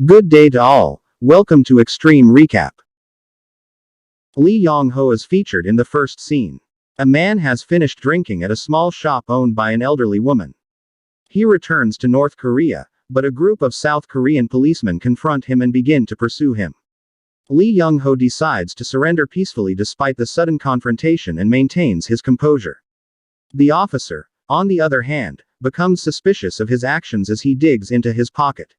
Good day to all. Welcome to Extreme Recap. Lee Yong-ho is featured in the first scene. A man has finished drinking at a small shop owned by an elderly woman. He returns to North Korea, but a group of South Korean policemen confront him and begin to pursue him. Lee Yong-ho decides to surrender peacefully despite the sudden confrontation and maintains his composure. The officer, on the other hand, becomes suspicious of his actions as he digs into his pocket.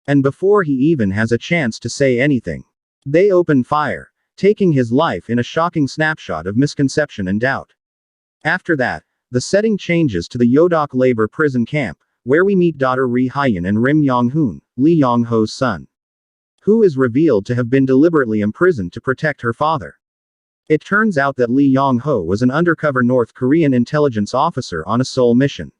And before he even has a chance to say anything, they open fire, taking his life in a shocking snapshot of misconception and doubt. After that, the setting changes to the Yodok labor prison camp, where we meet daughter Ri Hyun and Rim Yong-hoon, Lee Yong-ho's son, who is revealed to have been deliberately imprisoned to protect her father. It turns out that Lee Yong-ho was an undercover North Korean intelligence officer on a sole mission.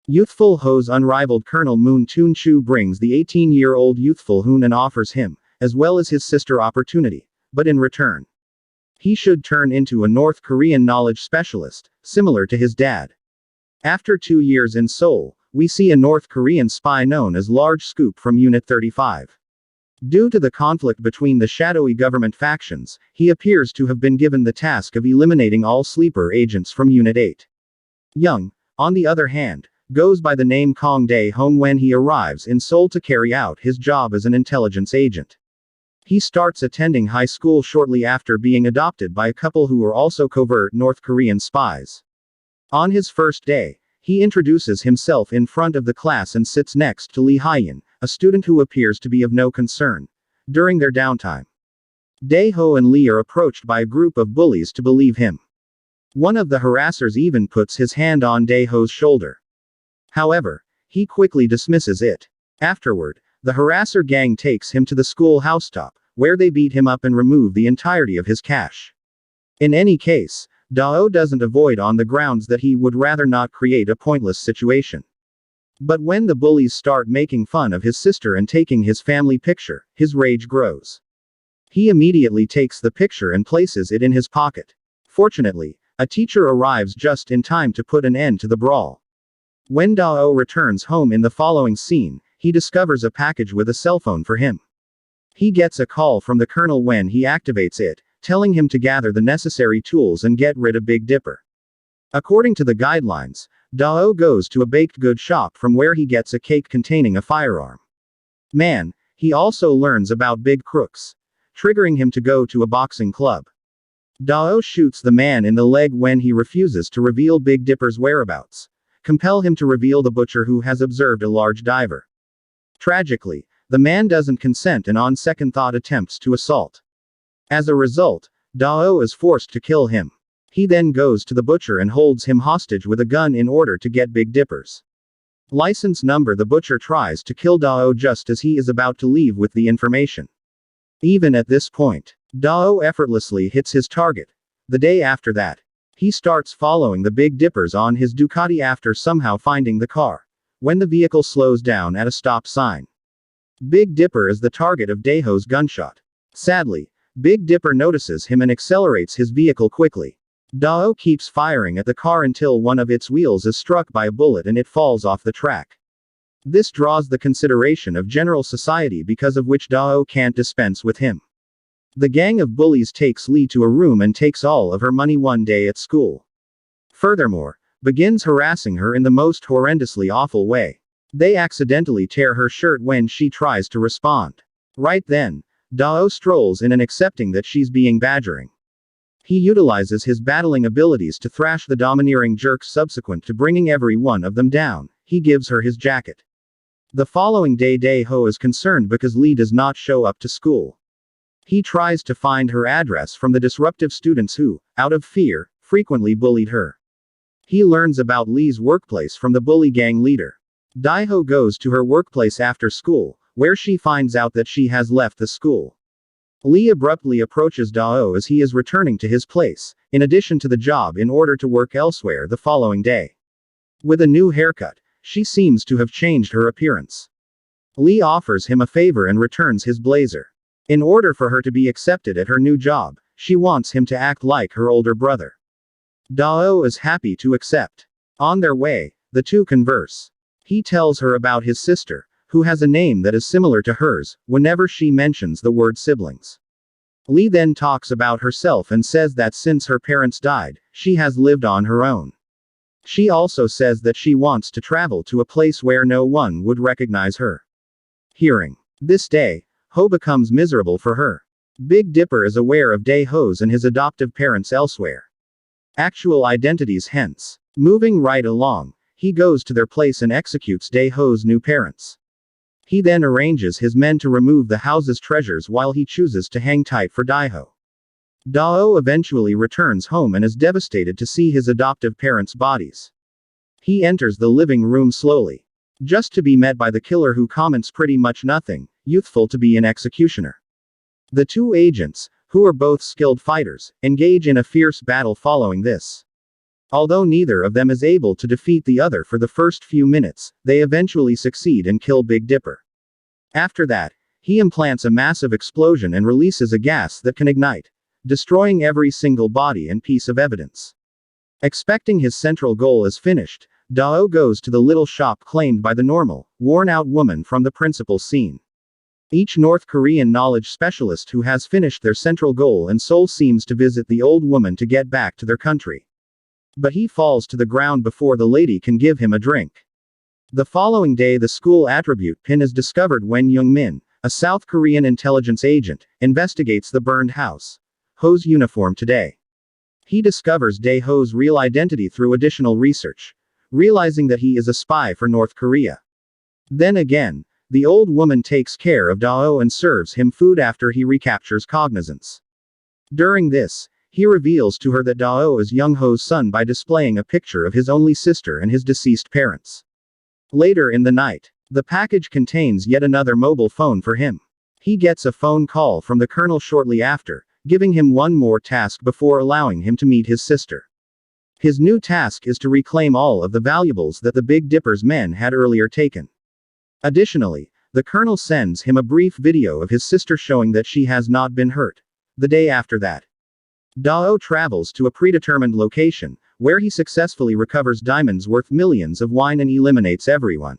Youthful Ho's unrivaled Colonel Moon Toon-chu brings the 18-year-old youthful Hoon and offers him, as well as his sister, opportunity, but in return, he should turn into a North Korean knowledge specialist, similar to his dad. After 2 years in Seoul, we see a North Korean spy known as Large Scoop from Unit 35. Due to the conflict between the shadowy government factions, he appears to have been given the task of eliminating all sleeper agents from Unit 8. Young, on the other hand, goes by the name Kong Dae-hong when he arrives in Seoul to carry out his job as an intelligence agent. He starts attending high school shortly after being adopted by a couple who are also covert North Korean spies. On his first day, he introduces himself in front of the class and sits next to Lee Hyun, a student who appears to be of no concern. During their downtime, Dae-ho and Lee are approached by a group of bullies to believe him. One of the harassers even puts his hand on Dae-ho's shoulder. However, he quickly dismisses it. Afterward, the harasser gang takes him to the school housetop, where they beat him up and remove the entirety of his cash. In any case, Dae-ho doesn't avoid on the grounds that he would rather not create a pointless situation. But when the bullies start making fun of his sister and taking his family picture, his rage grows. He immediately takes the picture and places it in his pocket. Fortunately, a teacher arrives just in time to put an end to the brawl. When Dae-ho returns home in the following scene, he discovers a package with a cell phone for him. He gets a call from the colonel when he activates it, telling him to gather the necessary tools and get rid of Big Dipper. According to the guidelines, Dae-ho goes to a baked goods shop from where he gets a cake containing a firearm. He also learns about big crooks, triggering him to go to a boxing club. Dae-ho shoots the man in the leg when he refuses to reveal Big Dipper's whereabouts. Compel him to reveal the butcher who has observed a large diver. Tragically, the man doesn't consent and on second thought attempts to assault. As a result, Dae-ho is forced to kill him. He then goes to the butcher and holds him hostage with a gun in order to get Big Dipper's license number. The butcher tries to kill Dae-ho just as he is about to leave with the information. Even at this point, Dae-ho effortlessly hits his target. The day after that, he starts following the Big Dippers on his Ducati after somehow finding the car, when the vehicle slows down at a stop sign. Big Dipper is the target of Dae-ho's gunshot. Sadly, Big Dipper notices him and accelerates his vehicle quickly. Dae-ho keeps firing at the car until one of its wheels is struck by a bullet and it falls off the track. This draws the consideration of general society, because of which Dae-ho can't dispense with him. The gang of bullies takes Lee to a room and takes all of her money one day at school. Furthermore, begins harassing her in the most horrendously awful way. They accidentally tear her shirt when she tries to respond. Right then, Dae-ho strolls in and accepting that she's being badgering. He utilizes his battling abilities to thrash the domineering jerks. Subsequent to bringing every one of them down, he gives her his jacket. The following day, Dae-ho is concerned because Lee does not show up to school. He tries to find her address from the disruptive students who, out of fear, frequently bullied her. He learns about Lee's workplace from the bully gang leader. Dae-ho goes to her workplace after school, where she finds out that she has left the school. Lee abruptly approaches Dae-ho as he is returning to his place, in addition to the job, in order to work elsewhere the following day. With a new haircut, she seems to have changed her appearance. Lee offers him a favor and returns his blazer. In order for her to be accepted at her new job, she wants him to act like her older brother. Dae-ho is happy to accept. On their way, the two converse. He tells her about his sister, who has a name that is similar to hers, whenever she mentions the word siblings. Lee then talks about herself and says that since her parents died, she has lived on her own. She also says that she wants to travel to a place where no one would recognize her. Hearing this, Dae-ho becomes miserable for her. Big Dipper is aware of Dae-ho's and his adoptive parents elsewhere. Actual identities hence. Moving right along, he goes to their place and executes Dae-ho's new parents. He then arranges his men to remove the house's treasures while he chooses to hang tight for Dae-ho. Dae-ho eventually returns home and is devastated to see his adoptive parents' bodies. He enters the living room slowly, just to be met by the killer, who comments pretty much nothing, youthful to be an executioner. The two agents, who are both skilled fighters, engage in a fierce battle following this. Although neither of them is able to defeat the other for the first few minutes, they eventually succeed and kill Big Dipper. After that, he implants a massive explosion and releases a gas that can ignite, destroying every single body and piece of evidence. Expecting his central goal is finished, Dae-ho goes to the little shop claimed by the normal, worn-out woman from the principal scene. Each North Korean knowledge specialist who has finished their central goal and soul seems to visit the old woman to get back to their country. But he falls to the ground before the lady can give him a drink. The following day, the school attribute pin is discovered when Young-min, a South Korean intelligence agent, investigates the burned house. Ho's uniform today. He discovers Dae-ho's real identity through additional research, realizing that he is a spy for North Korea. Then again, the old woman takes care of Dae-ho and serves him food after he recaptures cognizance. During this, he reveals to her that Dae-ho is Young-ho's son by displaying a picture of his only sister and his deceased parents. Later in the night, the package contains yet another mobile phone for him. He gets a phone call from the colonel shortly after, giving him one more task before allowing him to meet his sister. His new task is to reclaim all of the valuables that the Big Dipper's men had earlier taken. Additionally, the colonel sends him a brief video of his sister showing that she has not been hurt. The day after that, Dae-ho travels to a predetermined location, where he successfully recovers diamonds worth millions of won and eliminates everyone.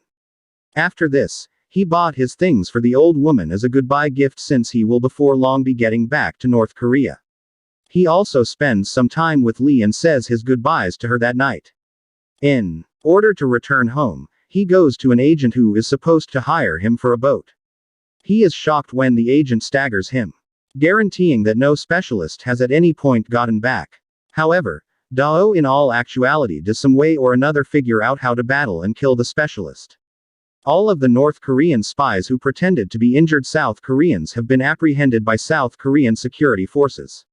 After this, he bought his things for the old woman as a goodbye gift, since he will before long be getting back to North Korea. He also spends some time with Lee and says his goodbyes to her that night. In order to return home, he goes to an agent who is supposed to hire him for a boat. He is shocked when the agent staggers him, guaranteeing that no specialist has at any point gotten back. However, Dae-ho in all actuality does some way or another figure out how to battle and kill the specialist. All of the North Korean spies who pretended to be injured South Koreans have been apprehended by South Korean security forces.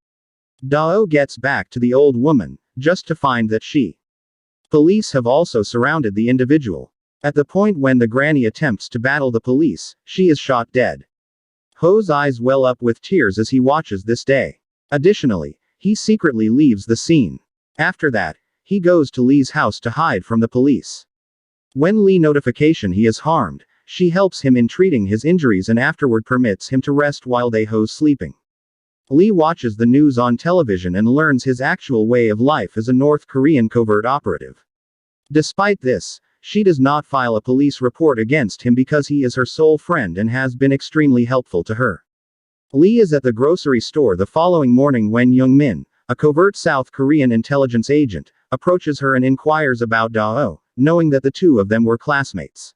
Dae-ho gets back to the old woman, just to find that police have also surrounded the individual. At the point when the granny attempts to battle the police, she is shot dead. Ho's eyes well up with tears as he watches this day. Additionally, he secretly leaves the scene. After that, he goes to Lee's house to hide from the police. When Lee notification he is harmed, she helps him in treating his injuries and afterward permits him to rest while Dae-ho's sleeping. Lee watches the news on television and learns his actual way of life as a North Korean covert operative. Despite this, she does not file a police report against him because he is her sole friend and has been extremely helpful to her. Lee is at the grocery store the following morning when Young-min, a covert South Korean intelligence agent, approaches her and inquires about Dae-ho, knowing that the two of them were classmates.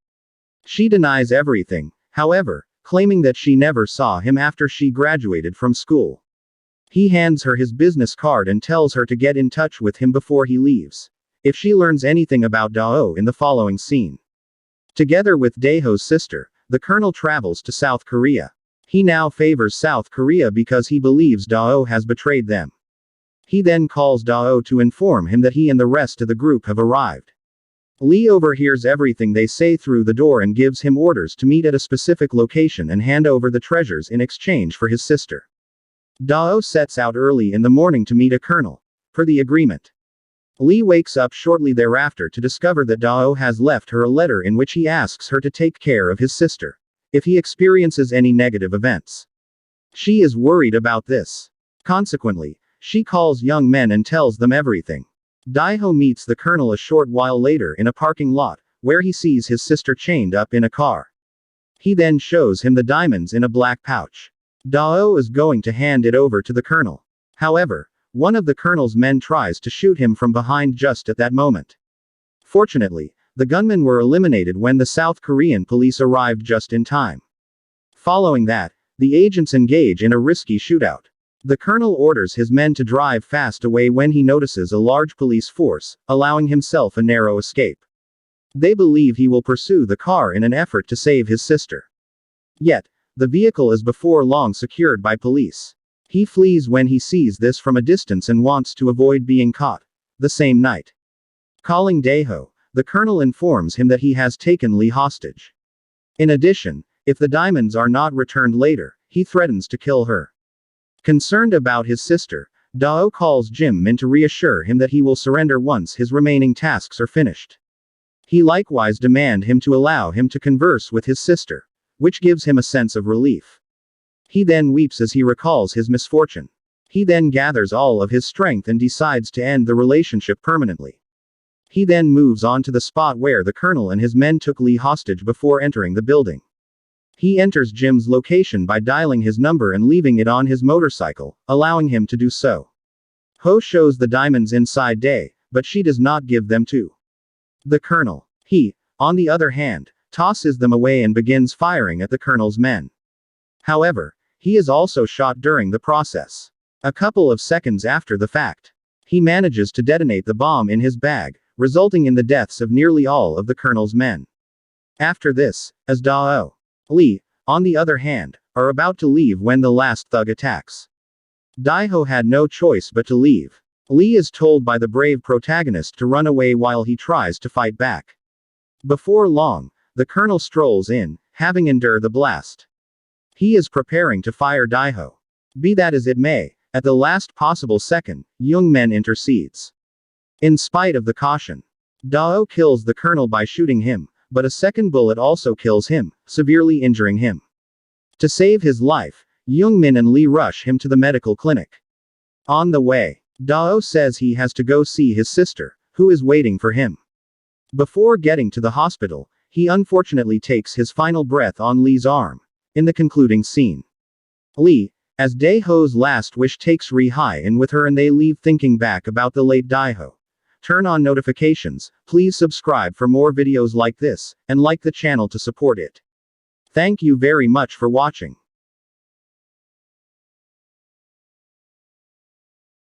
She denies everything, however, claiming that she never saw him after she graduated from school. He hands her his business card and tells her to get in touch with him before he leaves, if she learns anything about Dae-ho in the following scene. Together with Dae-ho's sister, the colonel travels to South Korea. He now favors South Korea because he believes Dae-ho has betrayed them. He then calls Dae-ho to inform him that he and the rest of the group have arrived. Lee overhears everything they say through the door and gives him orders to meet at a specific location and hand over the treasures in exchange for his sister. Dae-ho sets out early in the morning to meet a colonel, per the agreement. Lee wakes up shortly thereafter to discover that Dae-ho has left her a letter in which he asks her to take care of his sister, if he experiences any negative events. She is worried about this. Consequently, she calls young men and tells them everything. Dae-ho meets the colonel a short while later in a parking lot, where he sees his sister chained up in a car. He then shows him the diamonds in a black pouch. Dao is going to hand it over to the colonel. However, one of the colonel's men tries to shoot him from behind just at that moment. Fortunately, the gunmen were eliminated when the South Korean police arrived just in time. Following that, the agents engage in a risky shootout. The colonel orders his men to drive fast away when he notices a large police force, allowing himself a narrow escape. They believe he will pursue the car in an effort to save his sister. Yet, the vehicle is before long secured by police. He flees when he sees this from a distance and wants to avoid being caught. The same night, calling Daeho, the colonel informs him that he has taken Lee hostage. In addition, if the diamonds are not returned later, he threatens to kill her. Concerned about his sister, Dao calls Jim Min to reassure him that he will surrender once his remaining tasks are finished. He likewise demands him to allow him to converse with his sister, which gives him a sense of relief. He then weeps as he recalls his misfortune. He then gathers all of his strength and decides to end the relationship permanently. He then moves on to the spot where the colonel and his men took Lee hostage before entering the building. He enters Jim's location by dialing his number and leaving it on his motorcycle, allowing him to do so. Ho shows the diamonds inside Dae, but she does not give them to the colonel. He, on the other hand, tosses them away and begins firing at the colonel's men. However, he is also shot during the process. A couple of seconds after the fact, he manages to detonate the bomb in his bag, resulting in the deaths of nearly all of the colonel's men. After this, as Dao, Lee, on the other hand, are about to leave when the last thug attacks. Daeho had no choice but to leave. Lee is told by the brave protagonist to run away while he tries to fight back. Before long, the colonel strolls in, having endured the blast. He is preparing to fire Daeho. Be that as it may, at the last possible second, Young Men intercedes. In spite of the caution, Dao kills the colonel by shooting him, but a second bullet also kills him, severely injuring him. To save his life, Young Min and Lee rush him to the medical clinic. On the way, Dao says he has to go see his sister, who is waiting for him. Before getting to the hospital, he unfortunately takes his final breath on Lee's arm. In the concluding scene, Lee, as Daeho's last wish, takes Ri Hai in with her and they leave thinking back about the late Daeho. Turn on notifications, please subscribe for more videos like this, and like the channel to support it. Thank you very much for watching.